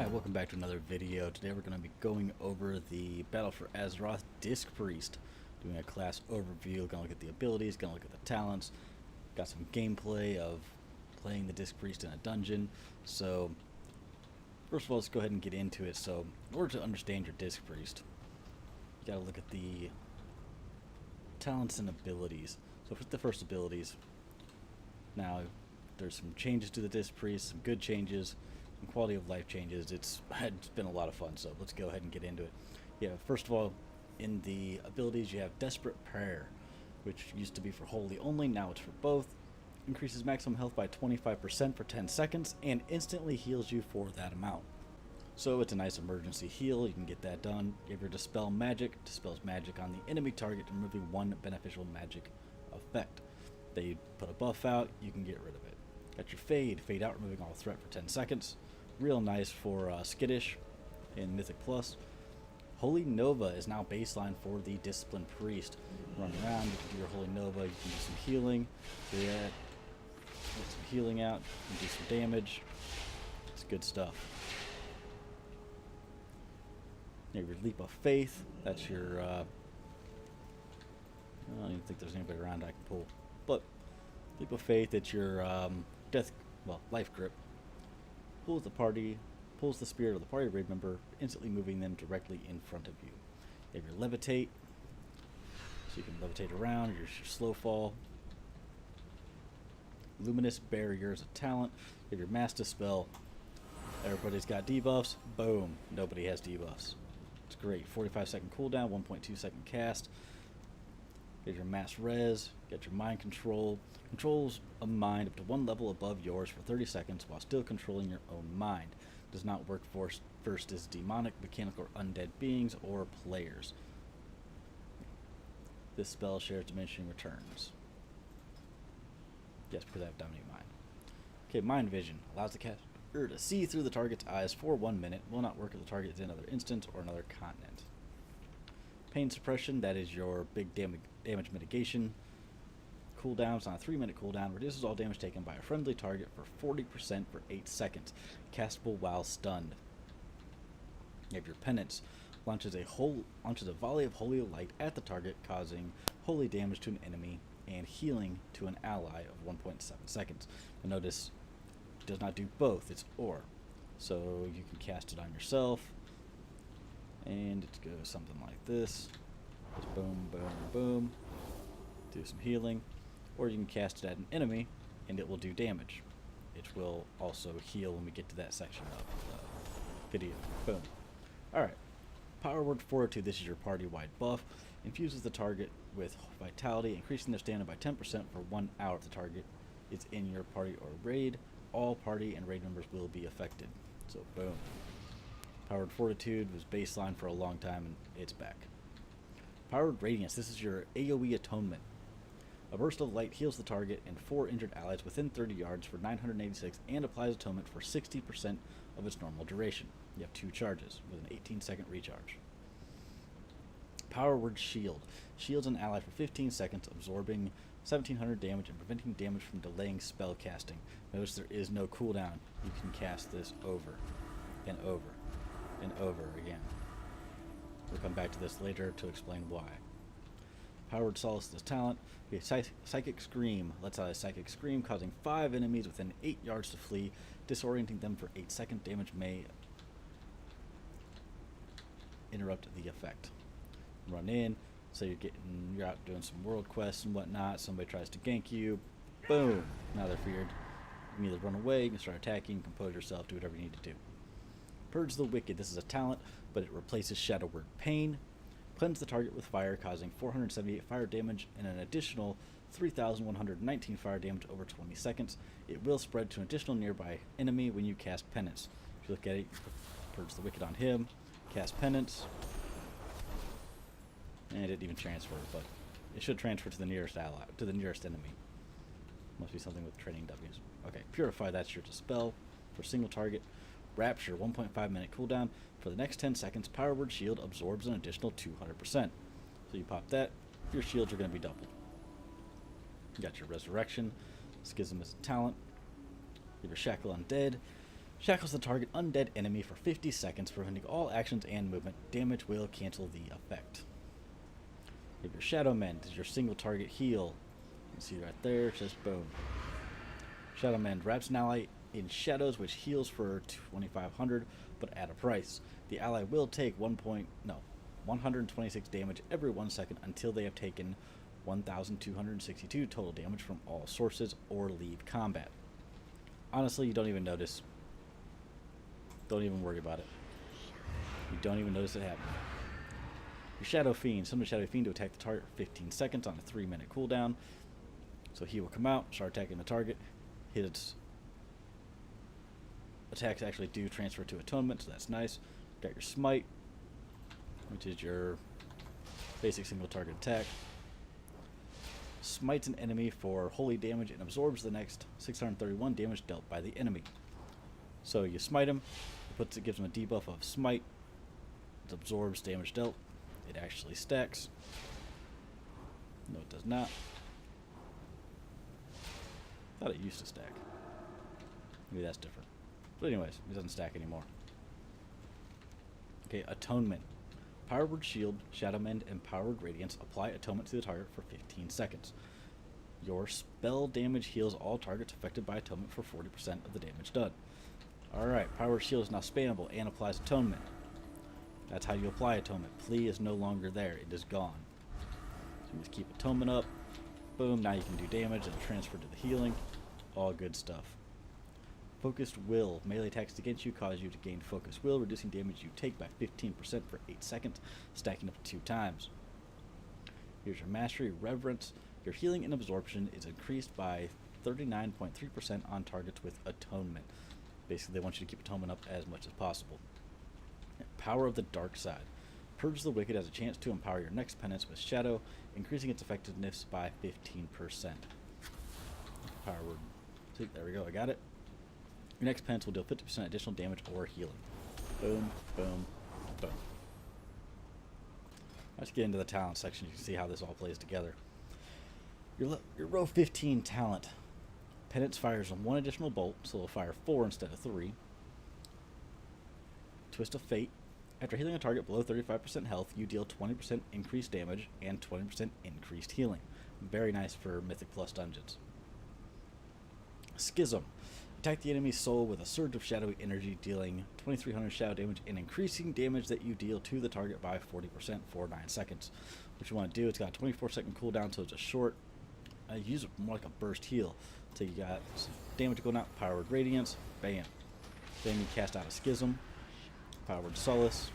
welcome back to another video. Today we're going to be going over the Battle for Azeroth Disc Priest. Doing a class overview, going to look at the abilities, going to look at the talents. Got some gameplay of playing the Disc Priest in a dungeon. So, first of all, let's go ahead and get into it. So, in order to understand your Disc Priest, you got to look at the talents and abilities. So, for the first abilities, now there's some changes to the Disc Priest, some good changes, some quality of life changes. It's been a lot of fun, so let's go ahead and get into it. Yeah, first of all, in the abilities you have Desperate Prayer, which used to be for Holy only, now it's for both. Increases maximum health by 25% for 10 seconds and instantly heals you for that amount. So it's a nice emergency heal, you can get that done. You have your Dispel Magic, dispels magic on the enemy target, removing one beneficial magic effect. They put a buff out, you can get rid of it. Got your Fade out, removing all threat for 10 seconds. Real nice for Skittish in Mythic Plus. Holy Nova is now baseline for the Discipline Priest. Run around, you can do your Holy Nova, you can do some healing. Do that. Get some healing out, you can do some damage. It's good stuff. You have your Leap of Faith. That's your I don't even think there's anybody around I can pull. But Leap of Faith, it's your life grip. Pulls the spirit of the party raid member, instantly moving them directly in front of you. You have your Levitate, so you can levitate around, your slow fall. Luminous Barrier is a talent. You have your Mass Dispel. Everybody's got debuffs. Boom. Nobody has debuffs. It's great. 45-second cooldown, 1.2-second cast. Get your Mass Res, get your Mind Control. Controls a mind up to one level above yours for 30 seconds while still controlling your own mind. Does not work for first as demonic, mechanical, or undead beings or players. This spell shares diminishing returns. Yes, because I have Dominating Mind. Okay, Mind Vision allows the caster to see through the target's eyes for 1 minute. Will not work if the target is in another instance or another continent. Pain Suppression, that is your big damage mitigation. Cooldowns on a 3-minute cooldown, reduces all damage taken by a friendly target for 40% for 8 seconds. Castable while stunned. You have your Penance. Launches a volley of holy light at the target, causing holy damage to an enemy and healing to an ally of 1.7 seconds. And notice, it does not do both, it's or. So you can cast it on yourself, and it goes something like this. Just boom, boom, boom. Do some healing. Or you can cast it at an enemy, and it will do damage. It will also heal when we get to that section of the video. Boom. Alright. Power Word Fortitude, this is your party-wide buff. Infuses the target with vitality, increasing their stamina by 10% for 1 hour if the target is in your party or raid. All party and raid members will be affected. So, boom. Powered Fortitude was baseline for a long time, and it's back. Powered Radiance, this is your AoE Atonement. A burst of light heals the target and 4 injured allies within 30 yards for 986 and applies atonement for 60% of its normal duration. You have 2 charges with an 18-second recharge. Power Word Shield. Shields an ally for 15 seconds, absorbing 1700 damage and preventing damage from delaying spell casting. Notice there is no cooldown. You can cast this over and over and over again. We'll come back to this later to explain why. Powered Solace is talent. We have Psychic Scream. Lets out a Psychic Scream, causing 5 enemies within 8 yards to flee, disorienting them for 8 second damage may interrupt the effect. Run in, so you're out doing some world quests and whatnot, somebody tries to gank you, boom, now they're feared. You can either run away, you can start attacking, compose yourself, do whatever you need to do. Purge the Wicked, this is a talent, but it replaces Shadow Word Pain. Cleanse the target with fire, causing 478 fire damage and an additional 3,119 fire damage over 20 seconds. It will spread to an additional nearby enemy when you cast Penance. If you look at it, purge the Wicked on him, cast Penance, and it didn't even transfer, but it should transfer to the nearest ally, to the nearest enemy. Must be something with training W's. Okay, Purify, that's your Dispel for single target. Rapture, 1.5 minute cooldown. For the next 10 seconds, Power Word Shield absorbs an additional 200%. So you pop that, your shields are going to be doubled. You got your Resurrection. Schism is a talent. You have your Shackle Undead. Shackles the target undead enemy for 50 seconds, preventing all actions and movement. Damage will cancel the effect. You have your Shadow Mend is your single target heal. You can see right there, it says boom. Shadow Mend wraps an ally in shadows, which heals for 2,500, but at a price. The ally will take 126 damage every 1 second until they have taken 1,262 total damage from all sources or leave combat. Honestly, you don't even notice. Don't even worry about it. You don't even notice it happening. Your Shadow Fiend. Summon a Shadow Fiend to attack the target for 15 seconds on a 3-minute cooldown. So he will come out, start attacking the target. His attacks actually do transfer to Atonement, so that's nice. Got your Smite, which is your basic single target attack. Smites an enemy for holy damage and absorbs the next 631 damage dealt by the enemy. So you smite him, it gives him a debuff of Smite, it absorbs damage dealt, it actually stacks. No, it does not. Thought it used to stack. Maybe that's different. But anyways, it doesn't stack anymore. Okay, Atonement. Power Word Shield, Shadow Mend, and Power Word Radiance apply Atonement to the target for 15 seconds. Your spell damage heals all targets affected by Atonement for 40% of the damage done. Alright, Power Word Shield is now spammable and applies Atonement. That's how you apply Atonement. Plea is no longer there, it is gone. So you just keep Atonement up. Boom, now you can do damage and transfer to the healing. All good stuff. Focused Will. Melee attacks against you cause you to gain Focused Will, reducing damage you take by 15% for 8 seconds, stacking up to 2 times. Here's your Mastery. Reverence. Your healing and absorption is increased by 39.3% on targets with Atonement. Basically, they want you to keep Atonement up as much as possible. Power of the Dark Side. Purge the Wicked has a chance to empower your next penance with Shadow, increasing its effectiveness by 15%. Power word. See, there we go, I got it. Your next penance will deal 50% additional damage or healing. Boom, boom, boom. Let's get into the talent section. You can see how this all plays together. Your row 15 talent. Penance fires 1 additional bolt, so it'll fire 4 instead of 3. Twist of Fate. After healing a target below 35% health, you deal 20% increased damage and 20% increased healing. Very nice for Mythic Plus dungeons. Schism. Attack the enemy's soul with a surge of shadowy energy, dealing 2,300 shadow damage and increasing damage that you deal to the target by 40% for 9 seconds. What you want to do, it's got a 24-second cooldown, so it's a short. Use it more like a burst heal. So you got damage going out, Power Word Radiance, bam. Then you cast out a Schism, Power Word Solace,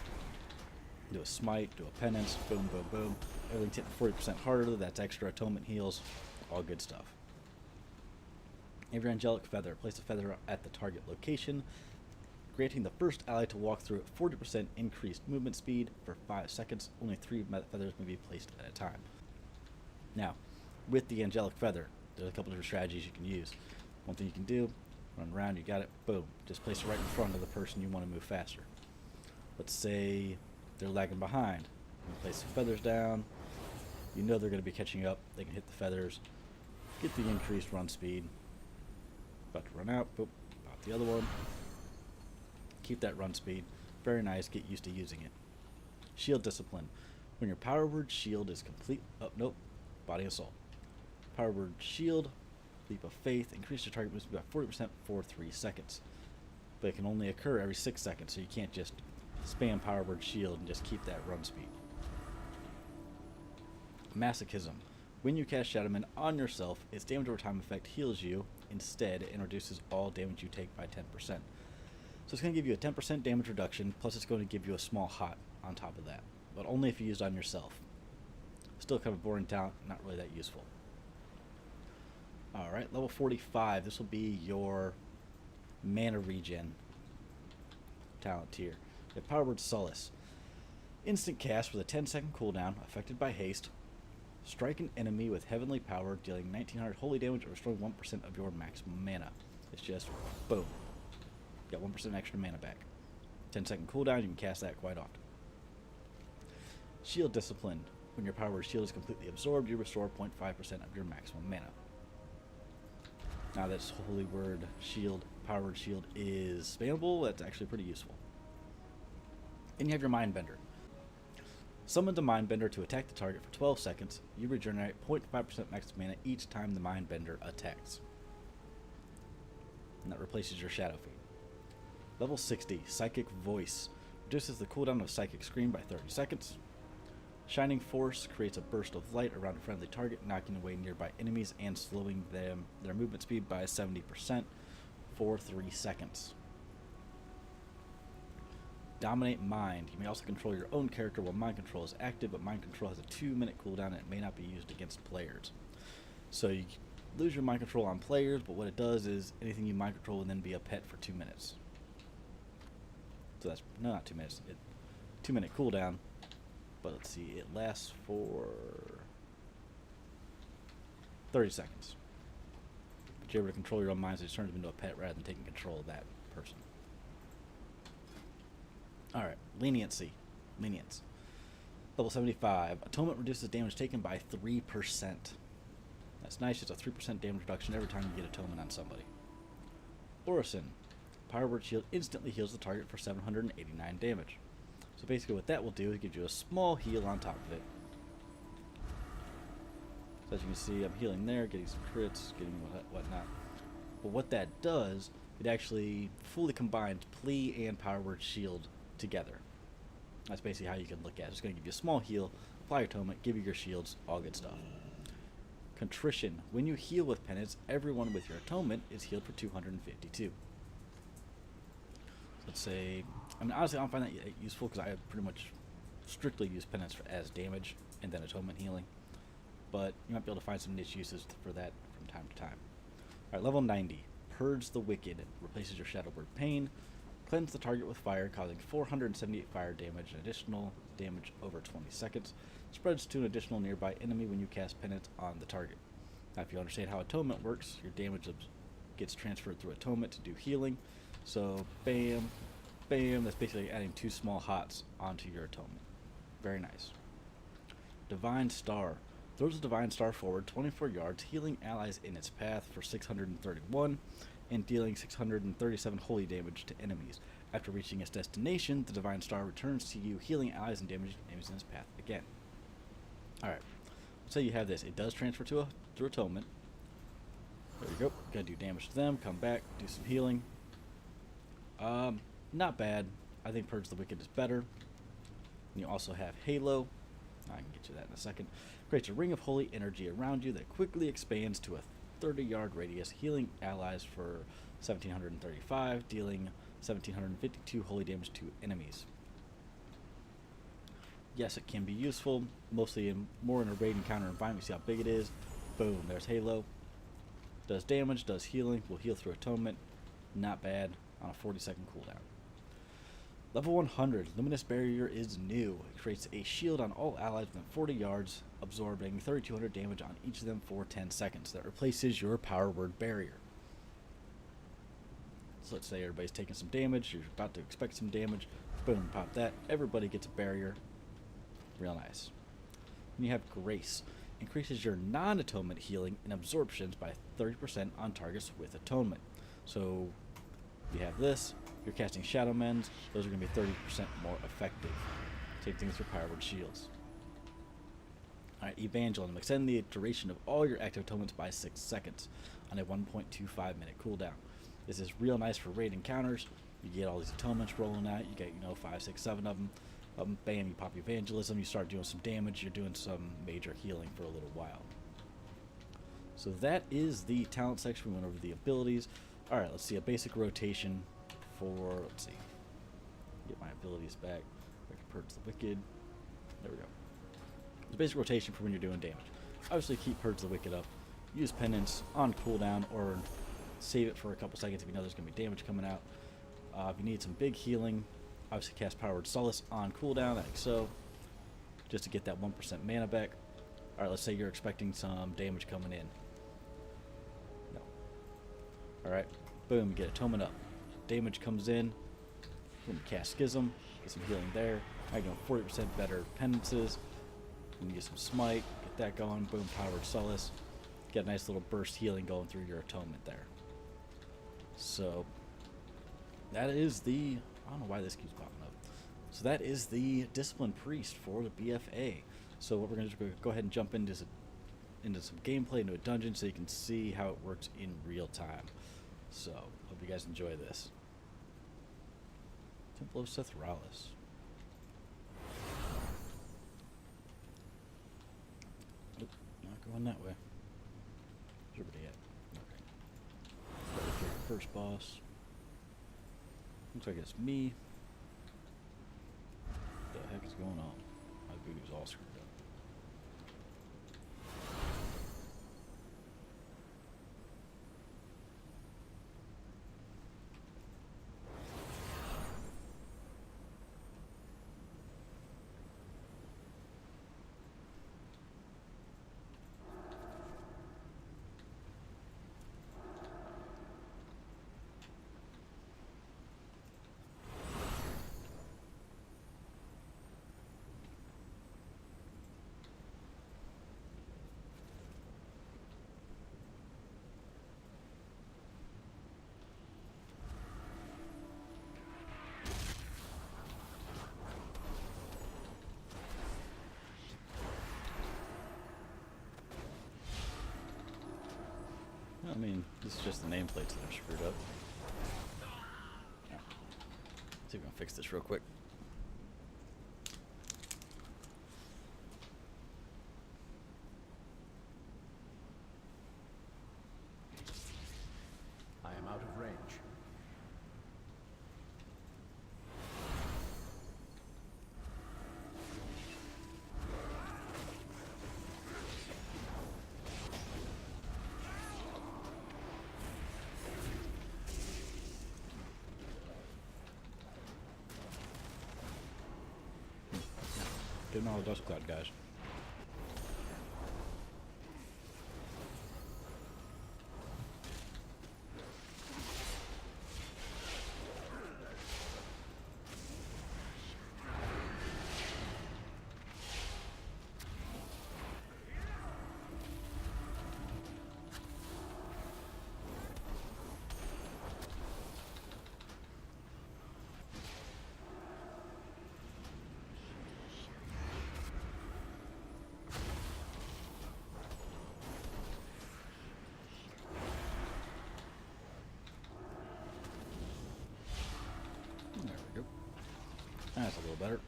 do a Smite, do a Penance, boom, boom, boom. Everything's hitting 40% harder, that's extra Atonement heals, all good stuff. Have your Angelic Feather. Place a feather at the target location, granting the first ally to walk through at 40% increased movement speed for 5 seconds. Only 3 feathers may be placed at a time. Now, with the Angelic Feather, there's a couple different strategies you can use. One thing you can do, run around, you got it, boom. Just place it right in front of the person you want to move faster. Let's say they're lagging behind. You place the feathers down. You know they're going to be catching up. They can hit the feathers, get the increased run speed. About to run out, boop, pop the other one. Keep that run speed. Very nice, get used to using it. Shield Discipline. When your Power Word Shield is complete, oh, nope, Body of Soul. Power Word Shield, Leap of Faith, increase your target movement speed by 40% for 3 seconds. But it can only occur every 6 seconds, so you can't just spam Power Word Shield and just keep that run speed. Masochism. When you cast Shadow Mend on yourself, its damage over time effect heals you instead and reduces all damage you take by 10%. So it's going to give you a 10% damage reduction, plus it's going to give you a small hot on top of that. But only if you use it on yourself. Still kind of a boring talent, not really that useful. Alright, level 45. This will be your mana regen talent tier. You have Power Word Solace. Instant cast with a 10-second cooldown, affected by haste. Strike an enemy with heavenly power, dealing 1900 holy damage or restoring 1% of your maximum mana. It's just boom. Got 1% extra mana back. 10-second cooldown, you can cast that quite often. Shield Discipline. When your Power Word Shield is completely absorbed, you restore 0.5% of your maximum mana. Now that Holy Word Shield, Power Word Shield is spammable, that's actually pretty useful. And you have your Mind Bender. Summon the Mind Bender to attack the target for 12 seconds. You regenerate 0.5% max mana each time the Mind Bender attacks. And that replaces your Shadow Fiend. Level 60, Psychic Voice. Reduces the cooldown of Psychic Scream by 30 seconds. Shining Force creates a burst of light around a friendly target, knocking away nearby enemies and slowing their movement speed by 70% for 3 seconds. Dominate Mind. You may also control your own character while Mind Control is active, but Mind Control has a 2-minute cooldown and it may not be used against players. So you lose your Mind Control on players, but what it does is anything you Mind Control will then be a pet for 2 minutes. So that's, no, not 2 minutes, 2-minute cooldown, but let's see, it lasts for 30 seconds. But you're able to control your own mind, so it turns them into a pet rather than taking control of that person. Alright, Leniency. Lenience. Level 75. Atonement reduces damage taken by 3%. That's nice, it's a 3% damage reduction every time you get Atonement on somebody. Orison. Power Word Shield instantly heals the target for 789 damage. So basically what that will do is give you a small heal on top of it. So as you can see, I'm healing there, getting some crits, getting whatnot. But what that does, it actually fully combines Plea and Power Word Shield together. That's basically how you can look at it. It's going to give you a small heal, apply your atonement, give you your shields, all good stuff. Contrition. When you heal with penance, everyone with your atonement is healed for 252. So let's say, I mean honestly I don't find that useful because I pretty much strictly use penance as damage and then atonement healing. But you might be able to find some niche uses for that from time to time. Alright, level 90. Purge the Wicked. Replaces your Shadow Word Pain. Cleanse the target with fire, causing 478 fire damage and additional damage over 20 seconds. Spreads to an additional nearby enemy when you cast penance on the target. Now if you understand how atonement works, your damage gets transferred through atonement to do healing. So bam, bam, that's basically adding 2 small hots onto your atonement. Very nice. Divine Star. Throws a Divine Star forward 24 yards, healing allies in its path for 631, and dealing 637 holy damage to enemies. After reaching its destination, the Divine Star returns to you, healing allies and damaging enemies in its path again. Alright, so you have this. It does transfer through atonement. There we go. Gotta do damage to them, come back, do some healing. Not bad. I think Purge the Wicked is better. And you also have Halo. I can get you that in a second. Creates a ring of holy energy around you that quickly expands to a 30-yard radius, healing allies for 1735, dealing 1752 holy damage to enemies. Yes, it can be useful, mostly more in a raid encounter environment. See how big it is. Boom, there's Halo. Does damage, does healing, will heal through atonement. Not bad on a 40-second cooldown. Level 100, Luminous Barrier is new. It creates a shield on all allies within 40 yards, absorbing 3200 damage on each of them for 10 seconds. That replaces your Power Word Barrier. So let's say everybody's taking some damage, you're about to expect some damage, boom, pop that, everybody gets a barrier. Real nice. Then you have Grace. Increases your non-atonement healing and absorptions by 30% on targets with atonement. So you have this, you're casting Shadow Mends, those are going to be 30% more effective. Same thing with your Power Word Shields. Alright, Evangelism. Extend the duration of all your active atonements by 6 seconds on a 1.25 minute cooldown. This is real nice for raid encounters. You get all these atonements rolling out, you get, 5, 6, 7 of them. Bam, you pop Evangelism, you start doing some damage, you're doing some major healing for a little while. So that is the talent section. We went over the abilities. Alright, let's see a basic rotation for, let's see, get my abilities back. I can Purge the Wicked. There we go. The basic rotation for when you're doing damage. Obviously keep Purge the Wicked up. Use Penance on cooldown or save it for a couple seconds if you know there's going to be damage coming out. If you need some big healing, obviously cast Power Word Solace on cooldown, like so, just to get that 1% mana back. Alright, let's say you're expecting some damage coming in. No. Alright, boom, you get Atonement up. Damage comes in, boom, cast Schism, get some healing there. I go 40% better penances. You can get some Smite, get that going, boom, Power Word Solace. get a nice little burst healing going through your atonement there. So that is the, I don't know why this keeps popping up. So that is the Discipline Priest for the BFA. So what we're going to do is go ahead and jump into some gameplay, into a dungeon, so you can see how it works in real time. So hope you guys enjoy this. Temple of Sethralis. Nope, not going that way. Where's everybody at? Okay. Ready for your first boss. Looks like it's me. What the heck is going on? My voodoo's all screwed up. I mean, this is just the nameplates that are screwed up. Yeah. See if we can fix this real quick. I am out of range. Getting all the dust cloud, guys. There we go. That's a little better.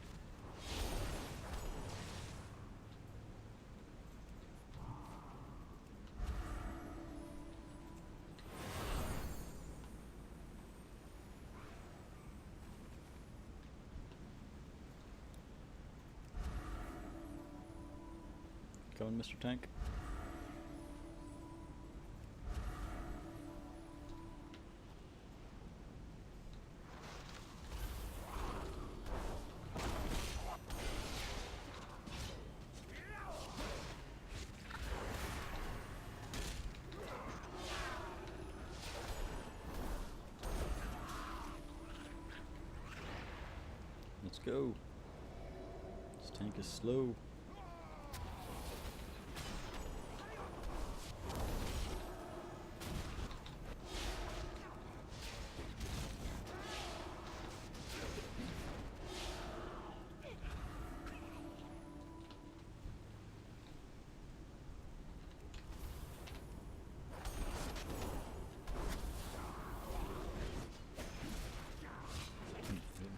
Going, Mr. Tank. Let's go. This tank is slow.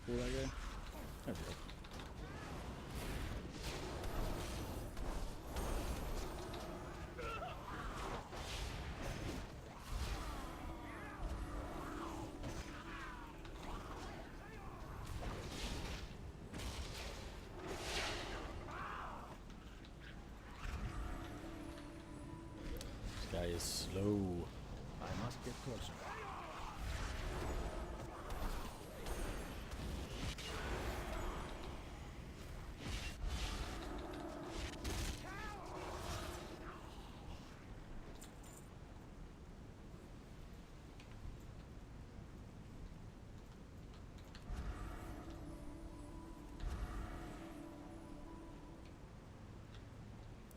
That guy? There we go. This guy is slow. I must get closer.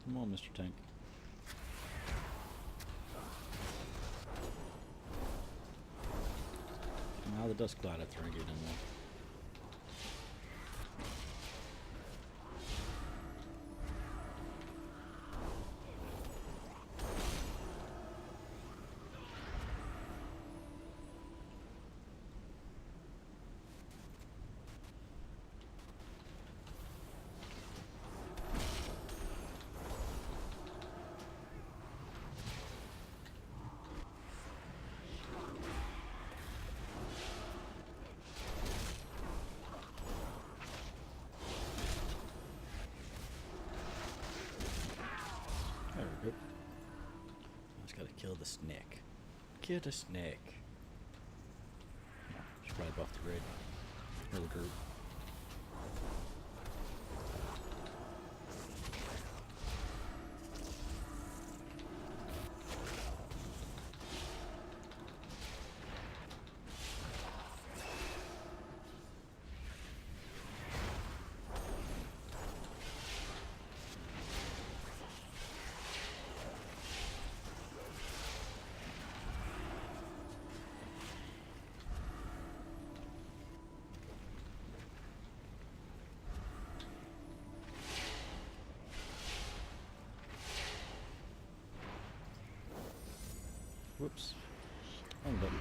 Come on, Mr. Tank. dust cloud after I get in there. There we go. I just gotta kill the snake. Kill the snake. Should probably buff the raid. Or the group. Whoops. Wrong button.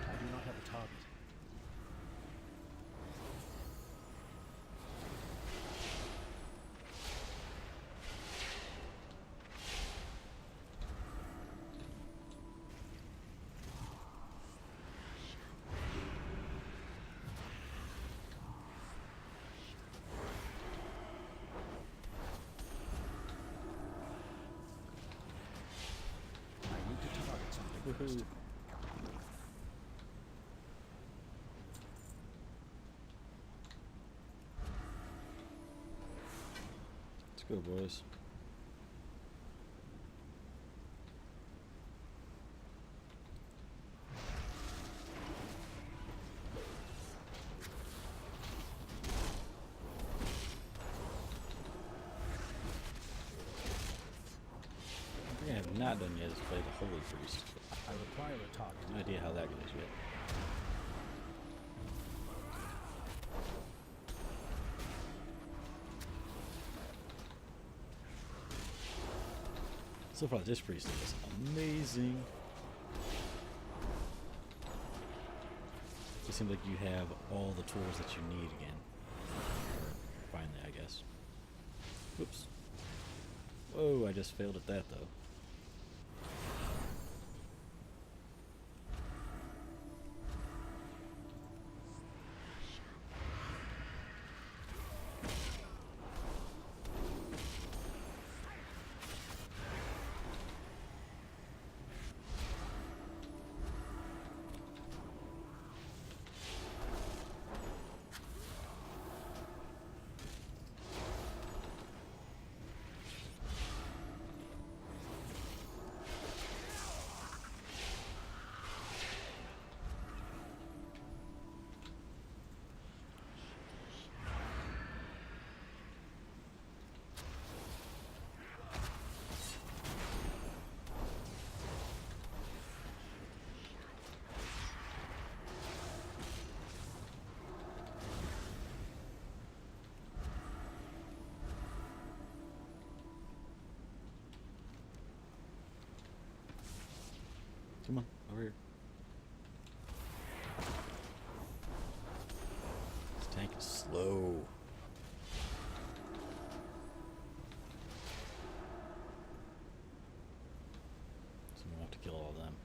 I do not have a target. I need to target something first. Woohoo. Let's go, boys. One thing I have not done yet is play the Holy Priest. I require a target. No idea how that goes yet. So far, this priest is amazing. It seems like you have all the tools that you need again. Finally, I guess. Whoops. Whoa, I just failed at that, though. Come on, over here. This tank is slow. So we'll have to kill all of them.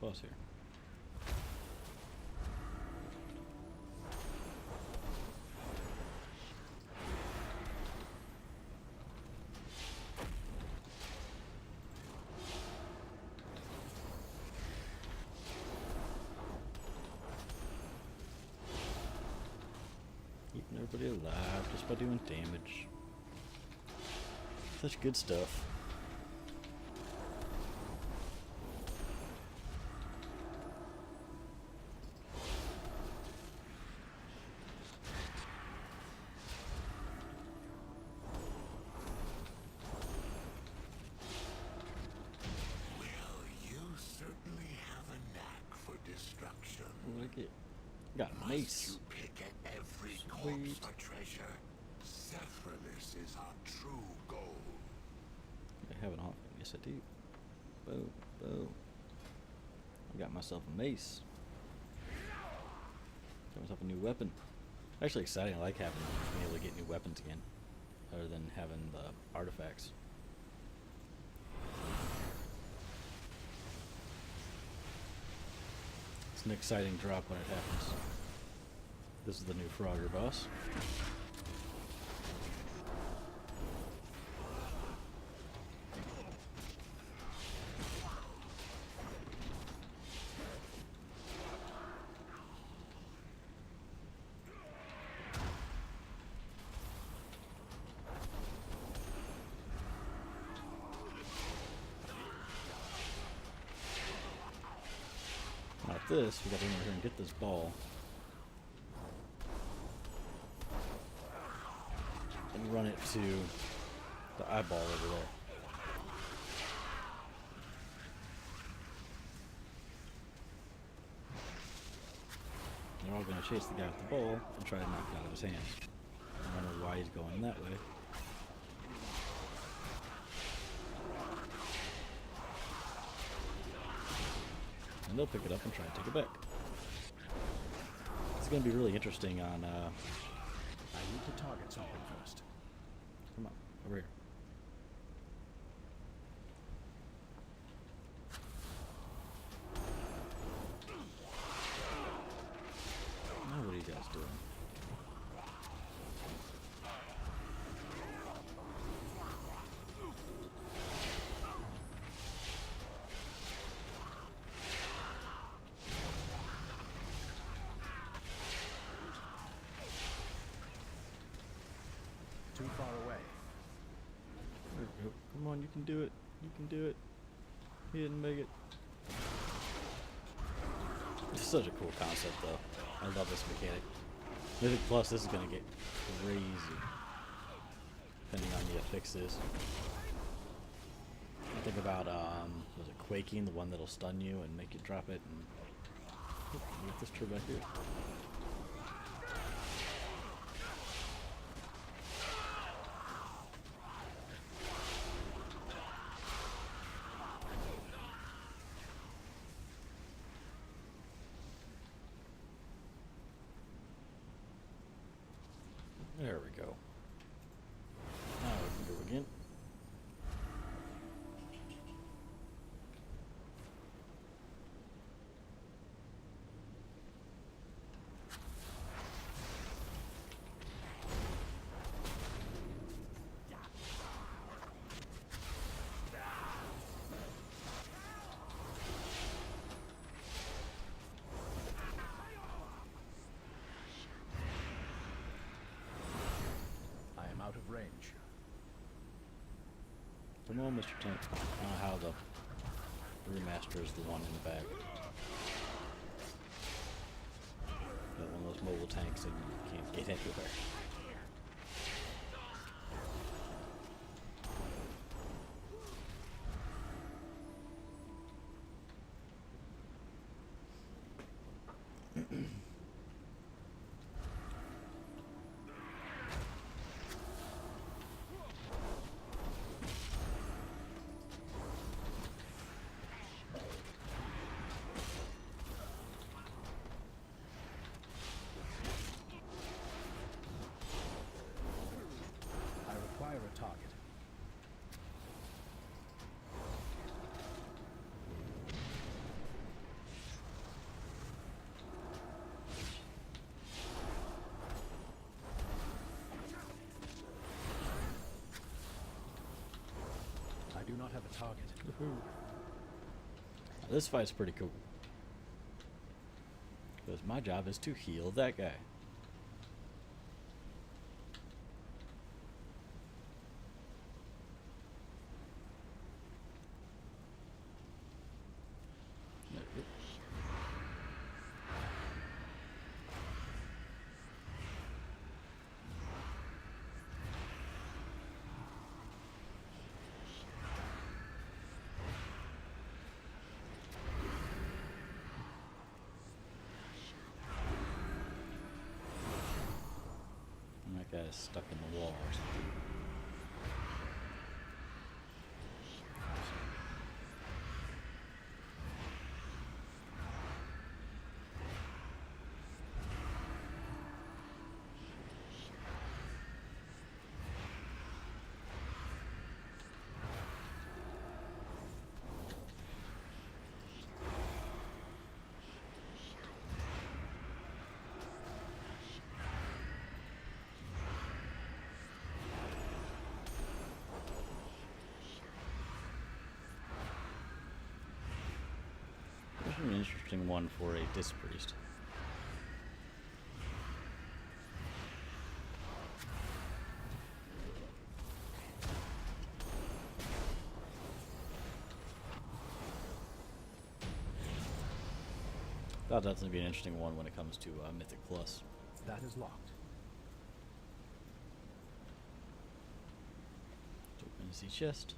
boss here. Keeping everybody alive just by doing damage. Such good stuff. Like it. Got a mace. You pick at every Sweet. corpse for treasure. Sephiroth is our true goal. I have an offering. Yes, I do. Boom, boom. I got myself a mace. Got myself a new weapon. Actually exciting. I like having being able to get new weapons again, other than having the artifacts. It's an exciting drop when it happens. This is the new Frogger boss. Not this, we gotta run over here and get this ball. And run it to the eyeball over there. They're all gonna chase the guy with the ball and try to knock it out of his hand. I don't know why he's going that way. And they'll pick it up and try and take it back. It's going to be really interesting on, I need to target something first. come on, over here. Now what are you guys doing? Too far away. There we go. Come on, you can do it. You can do it. He didn't make it. It's such a cool concept, though. I love this mechanic. Mythic Plus, this is gonna get crazy. Depending on you fix this. Think about, was it Quaking, the one that'll stun you and make you drop it, and get this tree back here. There we go. Now we can go again. I am out of range. Come on, Mr. Tank. I don't know how the remaster is the one in the back. Got one of those mobile tanks and you can't get anywhere. not have a target. This fight's pretty cool. Because my job is to heal that guy. That guy's stuck in the wall or something. An interesting one for a Disc Priest. That'll definitely be an interesting one when it comes to Mythic Plus. That is locked. Open the chest.